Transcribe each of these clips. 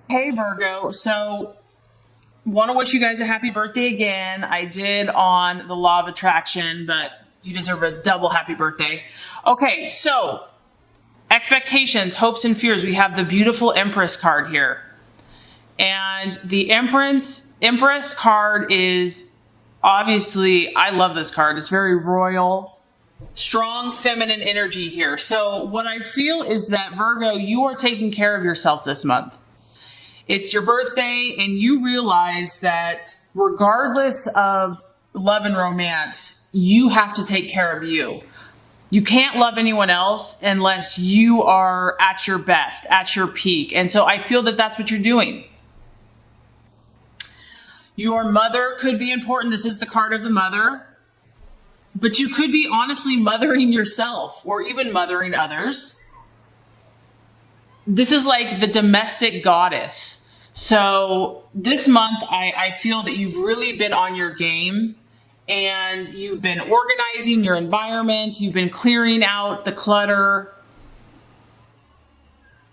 Hey Virgo, so want to wish you guys a happy birthday again. I did on the law of attraction, but you deserve a double happy birthday. Okay, so expectations, hopes, and fears. We have the beautiful Empress card here. And the Empress card is obviously, I love this card. It's very royal, strong feminine energy here. So what I feel is that Virgo, you are taking care of yourself this month. It's your birthday, and you realize that regardless of love and romance, you have to take care of you. You can't love anyone else unless you are at your best, at your peak. And so I feel that that's what you're doing. Your mother could be important. This is the card of the mother. But you could be honestly mothering yourself or even mothering others. This is like the domestic goddess. So this month, I feel that you've really been on your game and you've been organizing your environment. You've been clearing out the clutter.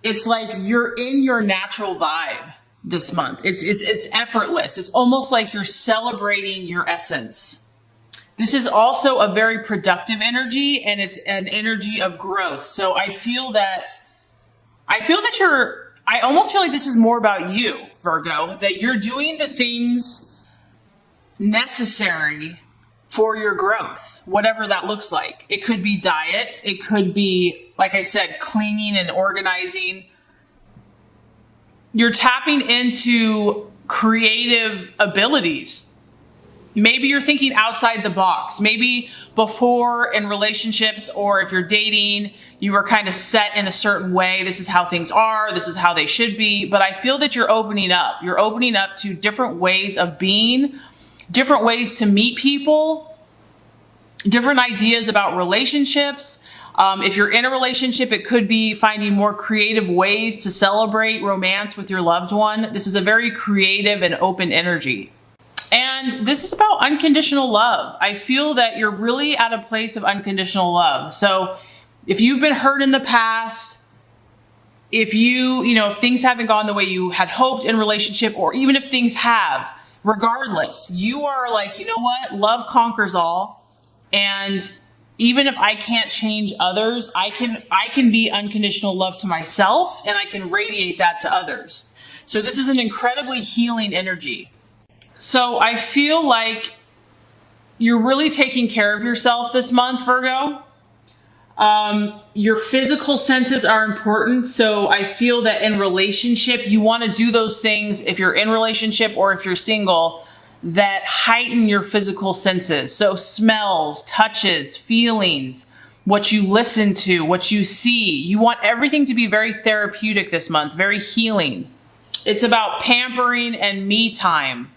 It's like you're in your natural vibe this month. It's effortless. It's almost like you're celebrating your essence. This is also a very productive energy, and it's an energy of growth. So I almost feel like this is more about you, Virgo, that you're doing the things necessary for your growth, whatever that looks like. It could be diet. It could be, like I said, cleaning and organizing. You're tapping into creative abilities. Maybe you're thinking outside the box. Maybe before in relationships, or if you're dating, you were kind of set in a certain way. This is how things are. This is how they should be. But I feel that you're opening up. You're opening up to different ways of being, different ways to meet people, different ideas about relationships. If you're in a relationship, it could be finding more creative ways to celebrate romance with your loved one. This is a very creative and open energy. And this is about unconditional love. I feel that you're really at a place of unconditional love. So if you've been hurt in the past, if if things haven't gone the way you had hoped in relationship, or even if things have, regardless, you are like, you know what? Love conquers all. And even if I can't change others, I can be unconditional love to myself, and I can radiate that to others. So this is an incredibly healing energy. So I feel like you're really taking care of yourself this month, Virgo. Your physical senses are important. So I feel that in relationship, you want to do those things, if you're in relationship or if you're single, that heighten your physical senses. So smells, touches, feelings, what you listen to, what you see. You want everything to be very therapeutic this month, very healing. It's about pampering and me time.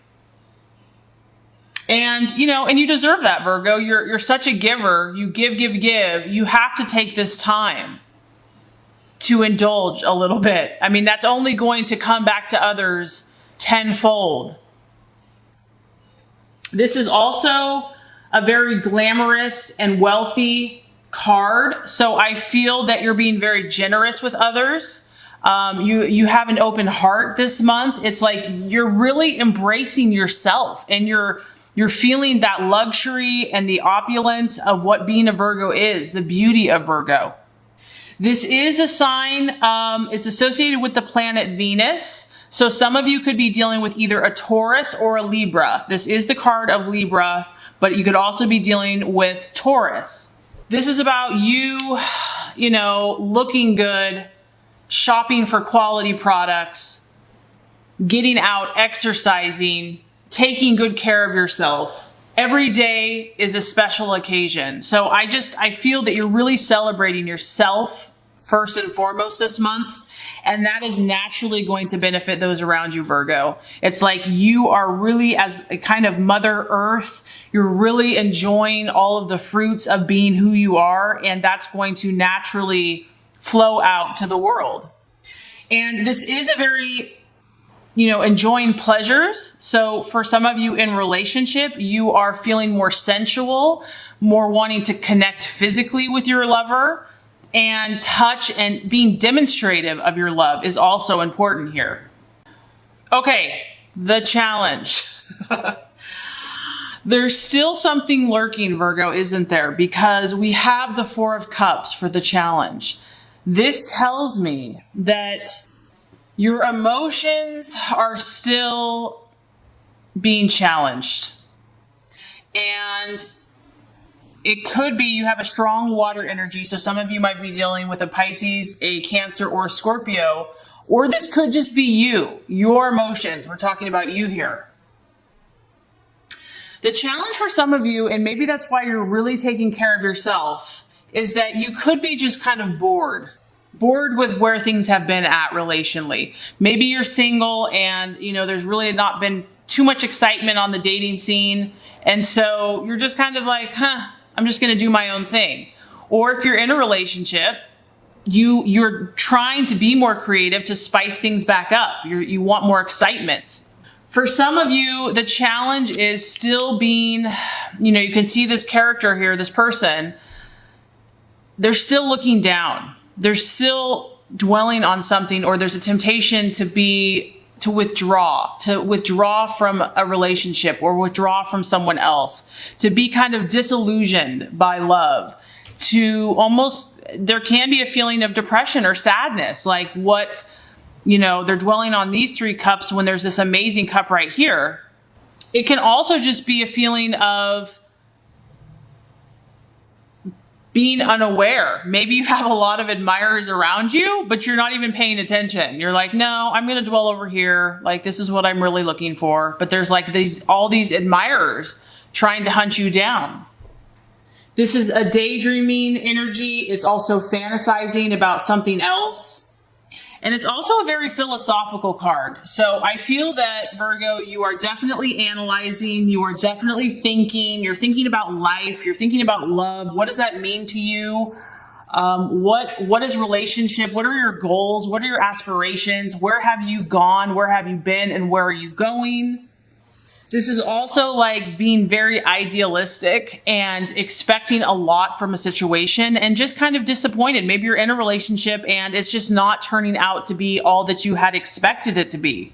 And you deserve that, Virgo. You're such a giver. You give. You have to take this time to indulge a little bit. I mean, that's only going to come back to others tenfold. This is also a very glamorous and wealthy card. So I feel that you're being very generous with others. You have an open heart this month. It's like you're really embracing yourself, and you're feeling that luxury and the opulence of what being a Virgo is, the beauty of Virgo. This is a sign, it's associated with the planet Venus. So some of you could be dealing with either a Taurus or a Libra. This is the card of Libra, but you could also be dealing with Taurus. This is about you, looking good, shopping for quality products, getting out, exercising, taking good care of yourself. Every day is a special occasion. So I feel that you're really celebrating yourself first and foremost this month. And that is naturally going to benefit those around you, Virgo. It's like you are really, as a kind of Mother Earth, you're really enjoying all of the fruits of being who you are. And that's going to naturally flow out to the world. And this is a very enjoying pleasures. So for some of you in relationship, you are feeling more sensual, more wanting to connect physically with your lover, and touch and being demonstrative of your love is also important here. Okay, the challenge. There's still something lurking, Virgo, isn't there? Because we have the Four of Cups for the challenge. This tells me that your emotions are still being challenged. And it could be you have a strong water energy. So some of you might be dealing with a Pisces, a Cancer, or a Scorpio. Or this could just be you, your emotions. We're talking about you here. The challenge for some of you, and maybe that's why you're really taking care of yourself, is that you could be just kind of bored with where things have been at relationally. Maybe you're single and, there's really not been too much excitement on the dating scene. And so you're just kind of like, I'm just going to do my own thing. Or if you're in a relationship, you're trying to be more creative to spice things back up. You want more excitement. For some of you, the challenge is still being, you can see this character here, this person, they're still looking down. They're still dwelling on something, or there's a temptation to withdraw from a relationship or withdraw from someone else, to be kind of disillusioned by love, there can be a feeling of depression or sadness, like they're dwelling on these three cups when there's this amazing cup right here. It can also just be a feeling of being unaware. Maybe you have a lot of admirers around you, but you're not even paying attention. You're like, no, I'm going to dwell over here. Like, this is what I'm really looking for. But there's like all these admirers trying to hunt you down. This is a daydreaming energy. It's also fantasizing about something else. And it's also a very philosophical card. So I feel that, Virgo, you are definitely analyzing. You are definitely thinking. You're thinking about life. You're thinking about love. What does that mean to you? What is relationship? What are your goals? What are your aspirations? Where have you gone? Where have you been? And where are you going? This is also like being very idealistic and expecting a lot from a situation and just kind of disappointed. Maybe you're in a relationship and it's just not turning out to be all that you had expected it to be.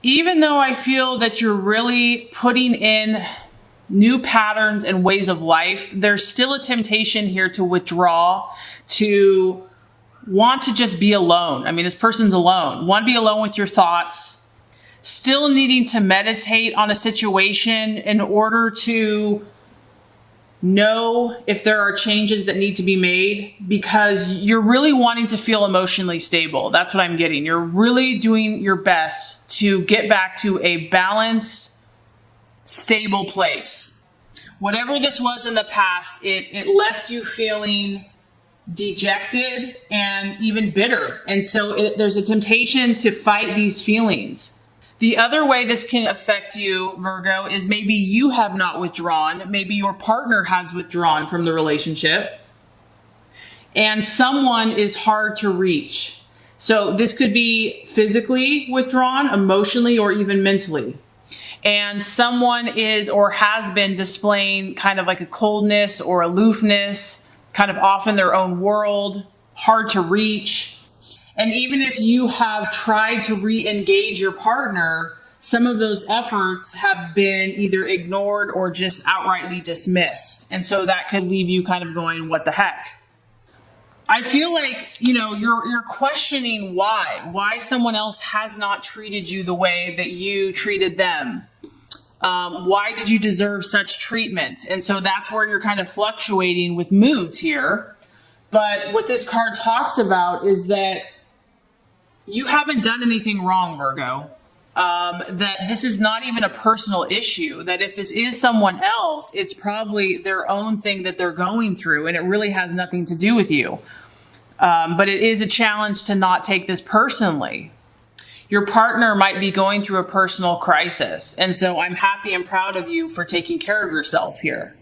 Even though I feel that you're really putting in new patterns and ways of life, there's still a temptation here to withdraw, to want to just be alone. I mean, this person's alone. Want to be alone with your thoughts. Still needing to meditate on a situation in order to know if there are changes that need to be made, because you're really wanting to feel emotionally stable. That's what I'm getting. You're really doing your best to get back to a balanced, stable place. Whatever this was in the past, it left you feeling dejected and even bitter. And so there's a temptation to fight these feelings. The other way this can affect you, Virgo, is maybe you have not withdrawn. Maybe your partner has withdrawn from the relationship and someone is hard to reach. So this could be physically withdrawn, emotionally, or even mentally. And someone is or has been displaying kind of like a coldness or aloofness, kind of off in their own world, hard to reach. And even if you have tried to re-engage your partner, some of those efforts have been either ignored or just outrightly dismissed. And so that could leave you kind of going, what the heck? I feel like, you're questioning why someone else has not treated you the way that you treated them. Why did you deserve such treatment? And so that's where you're kind of fluctuating with moods here. But what this card talks about is that you haven't done anything wrong, Virgo. That this is not even a personal issue. That if this is someone else, it's probably their own thing that they're going through, and it really has nothing to do with you. But it is a challenge to not take this personally. Your partner might be going through a personal crisis, and so I'm happy and proud of you for taking care of yourself here.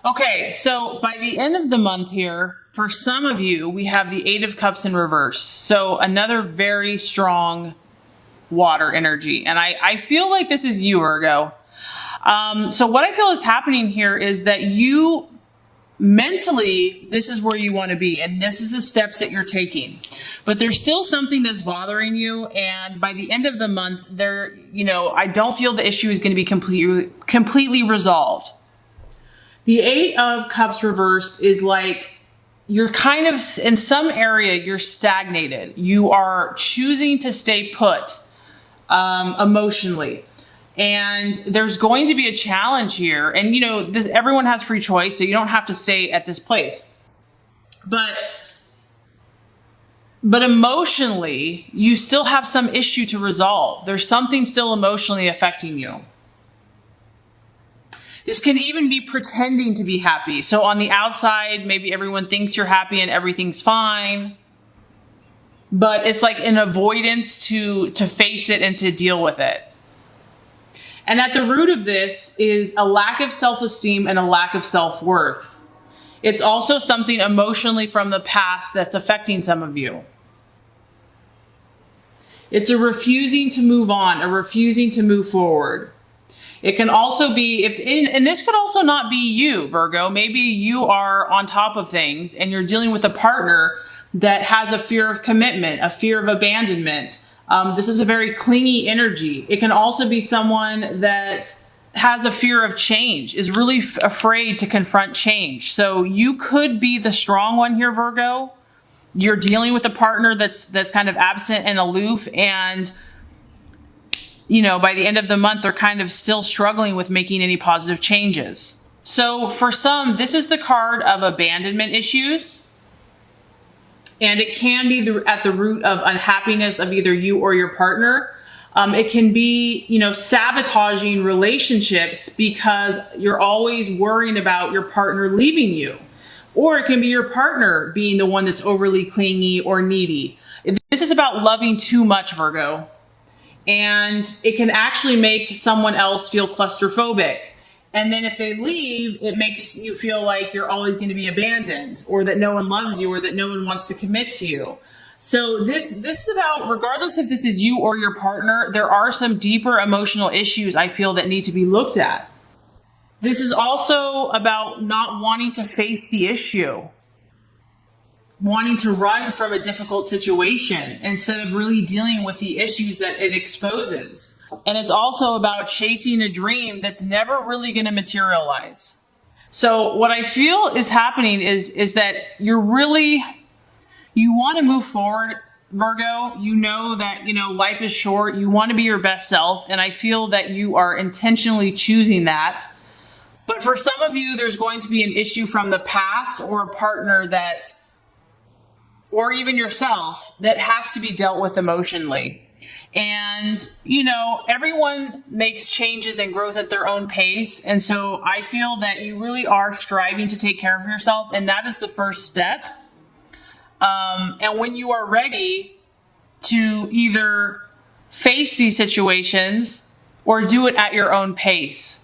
Okay, so by the end of the month here, for some of you, we have the Eight of Cups in reverse. So another very strong water energy. And I feel like this is you, Virgo. So what I feel is happening here is that you mentally, this is where you want to be, and this is the steps that you're taking. But there's still something that's bothering you, and by the end of the month, I don't feel the issue is going to be completely resolved. The Eight of Cups reversed is like you're kind of in some area, you're stagnated. You are choosing to stay put emotionally. And there's going to be a challenge here. And, everyone has free choice, so you don't have to stay at this place. But emotionally, you still have some issue to resolve. There's something still emotionally affecting you. This can even be pretending to be happy. So on the outside, maybe everyone thinks you're happy and everything's fine. But it's like an avoidance to face it and to deal with it. And at the root of this is a lack of self-esteem and a lack of self-worth. It's also something emotionally from the past that's affecting some of you. It's a refusing to move on, a refusing to move forward. It can also be, and this could also not be you, Virgo. Maybe you are on top of things and you're dealing with a partner that has a fear of commitment, a fear of abandonment. This is a very clingy energy. It can also be someone that has a fear of change, is really afraid to confront change. So you could be the strong one here, Virgo. You're dealing with a partner that's kind of absent and aloof, and by the end of the month, they're kind of still struggling with making any positive changes. So for some, this is the card of abandonment issues. And it can be at the root of unhappiness of either you or your partner. It can be, sabotaging relationships because you're always worrying about your partner leaving you. Or it can be your partner being the one that's overly clingy or needy. This is about loving too much, Virgo. And it can actually make someone else feel claustrophobic. And then if they leave, it makes you feel like you're always going to be abandoned, or that no one loves you, or that no one wants to commit to you. So this is about, regardless if this is you or your partner, there are some deeper emotional issues I feel that need to be looked at. This is also about not wanting to face the issue, wanting to run from a difficult situation instead of really dealing with the issues that it exposes. And it's also about chasing a dream that's never really going to materialize. So what I feel is happening is that you want to move forward, Virgo. You know that, life is short. You want to be your best self. And I feel that you are intentionally choosing that. But for some of you, there's going to be an issue from the past, or a partner or even yourself, that has to be dealt with emotionally. And, everyone makes changes and growth at their own pace. And so I feel that you really are striving to take care of yourself. And that is the first step. And when you are ready to either face these situations or do it at your own pace,